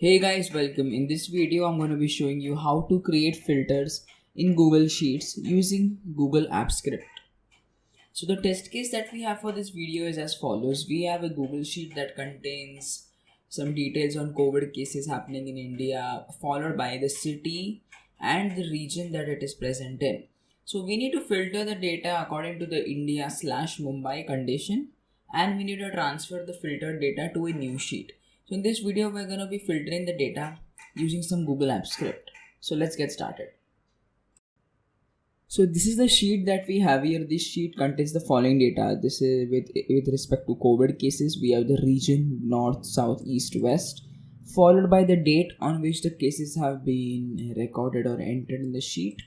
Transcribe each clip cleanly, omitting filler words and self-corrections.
Hey guys, welcome. In this video, I'm going to be showing you how to create filters in Google Sheets using Google Apps Script. So the test case that we have for this video is as follows. We have a Google Sheet that contains some details on COVID cases happening in India, followed by the city and the region that it is present in. So we need to filter the data according to the India/Mumbai condition, and we need to transfer the filtered data to a new sheet. So in this video, we're going to be filtering the data using some Google Apps Script. So let's get started. So this is the sheet that we have here. This sheet contains the following data. This is with respect to COVID cases. We have the region north, south, east, west, followed by the date on which the cases have been recorded or entered in the sheet,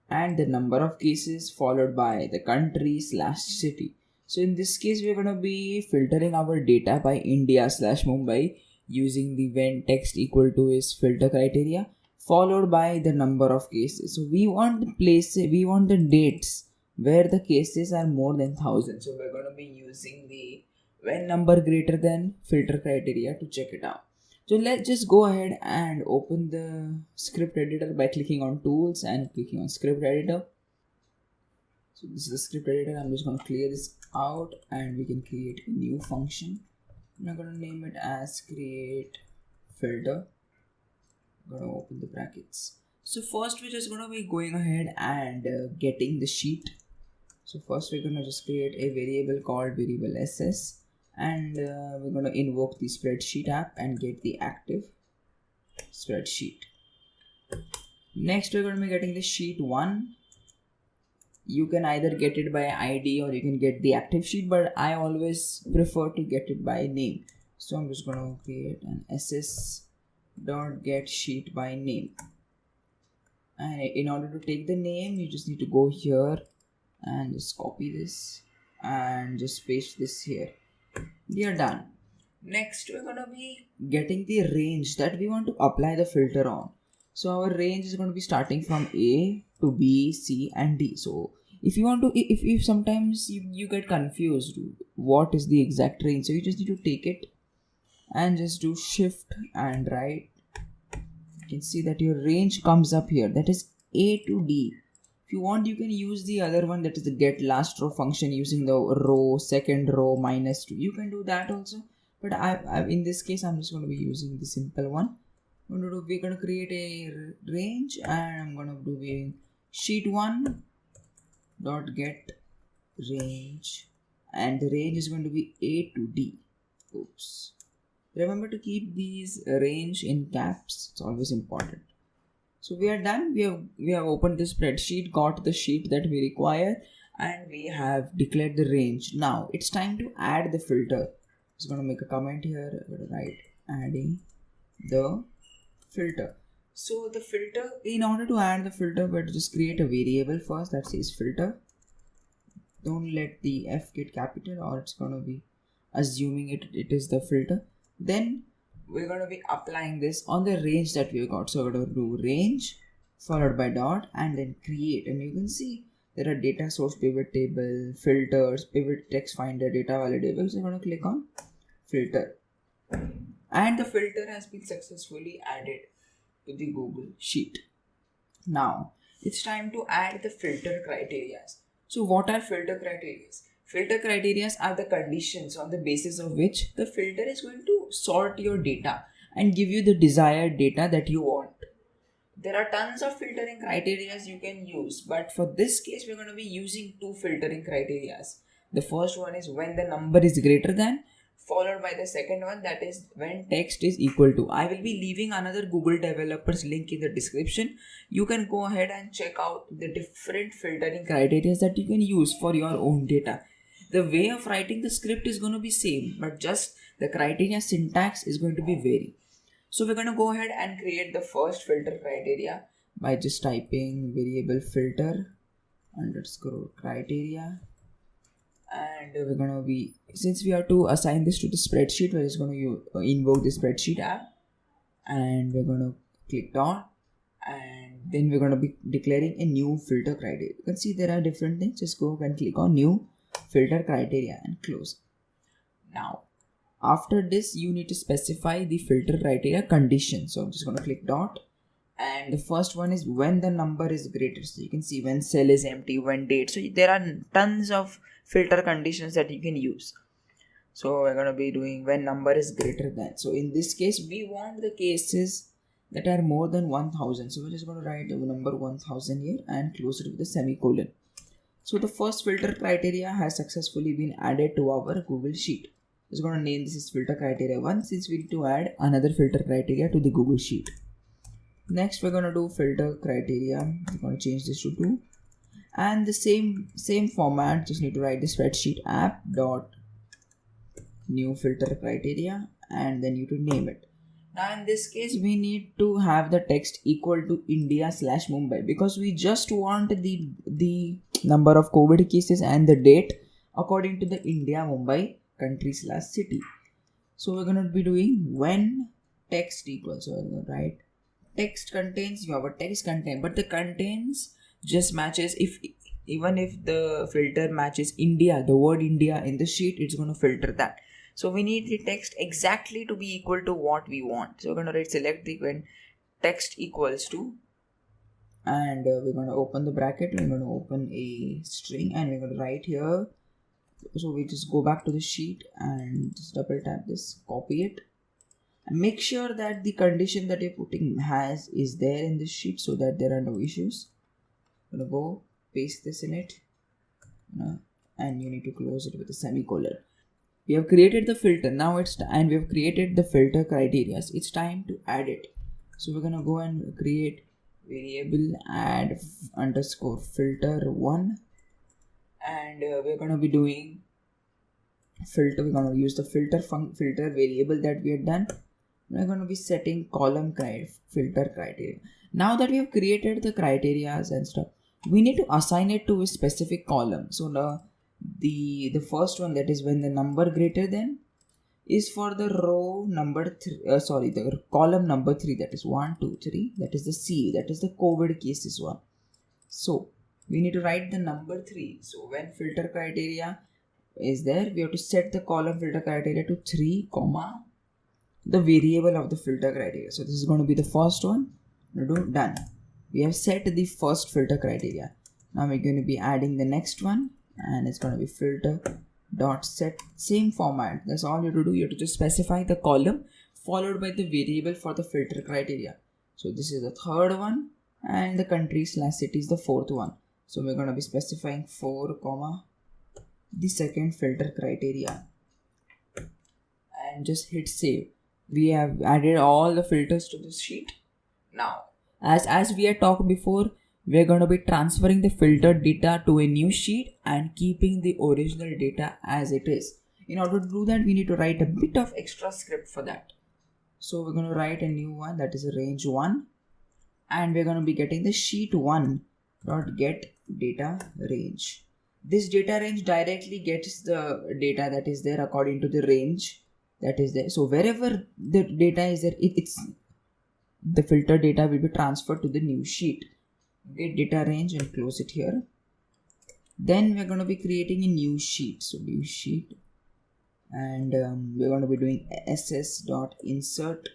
and the number of cases, followed by the country/city. So in this case, we're going to be filtering our data by India/Mumbai using the when text equal to is filter criteria, followed by the number of cases. So we want the dates where the cases are more than 1,000. So we're going to be using the when number greater than filter criteria to check it out. So let's just go ahead and open the script editor by clicking on tools and clicking on script editor. So this is the script editor. I'm just going to clear this out and we can create a new function. I'm going to name it as create filter. I'm going to open the brackets. So first we're just going to be going ahead and getting the sheet. So first we're going to just create a variable called variable ss, and we're going to invoke the spreadsheet app and get the active spreadsheet. Next we're going to be getting the sheet 1. You can either get it by ID or you can get the active sheet, but I always prefer to get it by name. So I'm just going to create an ss.get sheet by name, and in order to take the name you just need to go here and just copy this and just paste this here. We are done. Next we're going to be getting the range that we want to apply the filter on. So our range is going to be starting from A to B, C and D. So if you want to, if sometimes you get confused what is the exact range, so you just need to take it and just do shift and right. You can see that your range comes up here, that is A to D. If you want, you can use the other one, that is the get last row function, using the row second row minus 2. You can do that also, but I in this case I'm just going to be using the simple one. We're going to create a range, and I'm going to do sheet 1 dot get range, and the range is going to be A to D. Oops. Remember to keep these range in caps. It's always important. So we are done. We have opened the spreadsheet, got the sheet that we require, and we have declared the range. Now it's time to add the filter. I'm just going to make a comment here. I'm going to write adding the filter. So the filter, in order to add the filter, we'll just create a variable first that says filter. Don't let the F get capital or it's going to be assuming it is the filter. Then we're going to be applying this on the range that we got. So we're going to do range followed by dot and then create, and you can see there are data source pivot table, filters, pivot text finder, data validable. So I'm going to click on filter, and the filter has been successfully added to the Google Sheet. Now it's time to add the filter criteria. So what are filter criteria? Filter criteria are the conditions on the basis of which the filter is going to sort your data and give you the desired data that you want. There are tons of filtering criteria you can use, but for this case we're going to be using two filtering criteria. The first one is when the number is greater than, followed by the second one, that is when text is equal to. I will be leaving another Google developers link in the description. You can go ahead and check out the different filtering criteria that you can use for your own data. The way of writing the script is going to be same, but just the criteria syntax is going to be vary. So we're going to go ahead and create the first filter criteria by just typing variable filter underscore criteria, and we're going to be, since we have to assign this to the spreadsheet, we're just going to invoke the spreadsheet app, and we're going to click dot, and then we're going to be declaring a new filter criteria. You can see there are different things. Just go and click on new filter criteria and close. Now After this, you need to specify the filter criteria condition. So I'm just going to click dot, and the first one is when the number is greater. So you can see when cell is empty, when date. So there are tons of filter conditions that you can use. So we're going to be doing when number is greater than. So in this case, we want the cases that are more than 1000. So we're just going to write the number 1000 here and close it with a semicolon. So the first filter criteria has successfully been added to our Google Sheet. I'm just going to name this as filter criteria 1, since we need to add another filter criteria to the Google Sheet. Next, we're going to do filter criteria. We're going to change this to 2. And the same format, just need to write the spreadsheet app dot new filter criteria, and then you to name it. Now in this case, we need to have the text equal to India/Mumbai, because we just want the number of COVID cases and the date according to the India/Mumbai country/city. So we're going to be doing when text equals. So we're going to write text contains, you have a text content, but the contains just matches even if the filter matches India, the word India in the sheet, it's going to filter that. So we need the text exactly to be equal to what we want. So we're going to write select the when text equals to, and we're going to open the bracket, we're going to open a string, and we're going to write here. So we just go back to the sheet and just double tap this, copy it, and make sure that the condition that you're putting is there in the sheet so that there are no issues. I'm going to go paste this in it, and you need to close it with a semicolon. We have created the filter. Now and we have created the filter criteria. It's time to add it. So we're going to go and create variable add underscore filter 1, and we're going to be doing filter. We're going to use the filter variable that we had done. We're going to be setting column filter criteria. Now that we have created the criteria and stuff, we need to assign it to a specific column. So the first one, that is when the number greater than, is for the row number the column number 3, that is 1 2 3, that is the C, that is the COVID cases one. So we need to write the number 3. So when filter criteria is there, we have to set the column filter criteria to 3 comma the variable of the filter criteria. So this is going to be the first one. We'll do done. We have set the first filter criteria. Now we're going to be adding the next one, and it's going to be filter dot set, same format. That's all you have to do. You have to just specify the column followed by the variable for the filter criteria. So this is the third one, and the country/city is the fourth one. So we're going to be specifying 4 comma the second filter criteria, and just hit save. We have added all the filters to this sheet. Now as we had talked before, we're going to be transferring the filtered data to a new sheet and keeping the original data as it is. In order to do that, we need to write a bit of extra script for that. So we're going to write a new one, that is a range 1, and we're going to be getting the sheet 1 dot get data range. This data range directly gets the data that is there according to the range that is there. So wherever the data is there, it's the filter data will be transferred to the new sheet. Get data range and close it here. Then we're going to be creating a new sheet. So new sheet, and we're going to be doing ss.insert.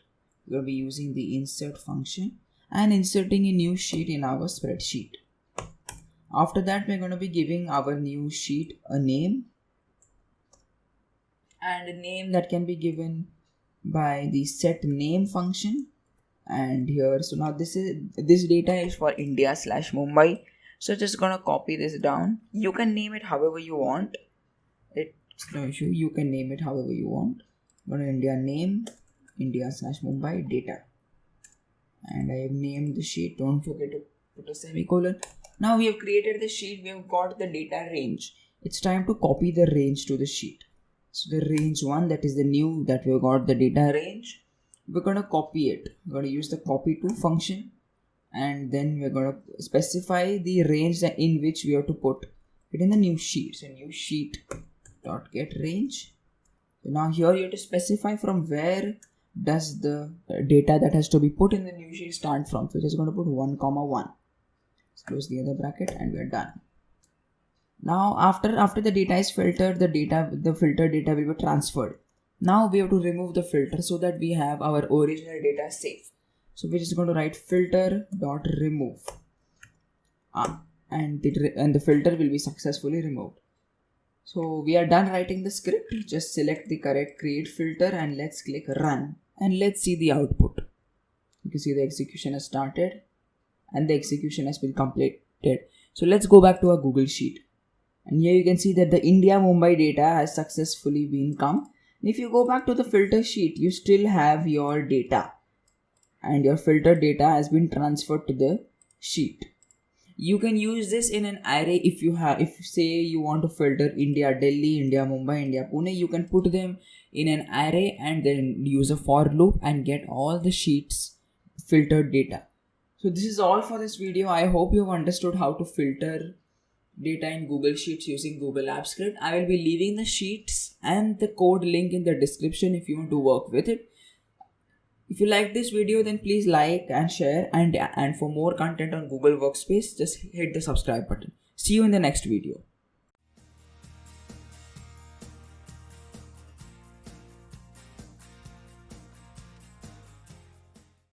We're going to be using the insert function and inserting a new sheet in our spreadsheet. After that, we're going to be giving our new sheet a name, and a name that can be given by the set name function. And here, so now this data is for India/Mumbai. So just gonna copy this down. You can name it however you want. It's no issue. You can name it however you want. Go to India name, India/Mumbai data, and I have named the sheet. Don't forget to put a semicolon. Now we have created the sheet. We have got the data range. It's time to copy the range to the sheet. So the range 1, that is the new that we have got the data range. We're going to copy it. We're going to use the copy to function, and then we're going to specify the range in which we have to put it in the new sheet. So new sheet dot get range. So now here you have to specify from where does the data that has to be put in the new sheet start from. So we're just going to put 1 comma 1. Let's close the other bracket, and we're done. Now after the data is filtered, the filter data will be transferred. Now we have to remove the filter so that we have our original data safe. So we're just going to write filter dot remove, and the filter will be successfully removed. So we are done writing the script. Just select the correct create filter and let's click run, and let's see the output. You can see the execution has started and the execution has been completed. So let's go back to our Google Sheet, and here you can see that the India Mumbai data has successfully been come. And if you go back to the filter sheet, you still have your data, and your filtered data has been transferred to the sheet. You can use this in an array. If say you want to filter India Delhi, India Mumbai, India Pune, you can put them in an array and then use a for loop and get all the sheets filtered data. So this is all for this video. I hope you have understood how to filter data in Google Sheets using Google Apps Script. I will be leaving the sheets and the code link in the description if you want to work with it. If you like this video, then please like and share, and for more content on Google Workspace, just hit the subscribe button. See you in the next video.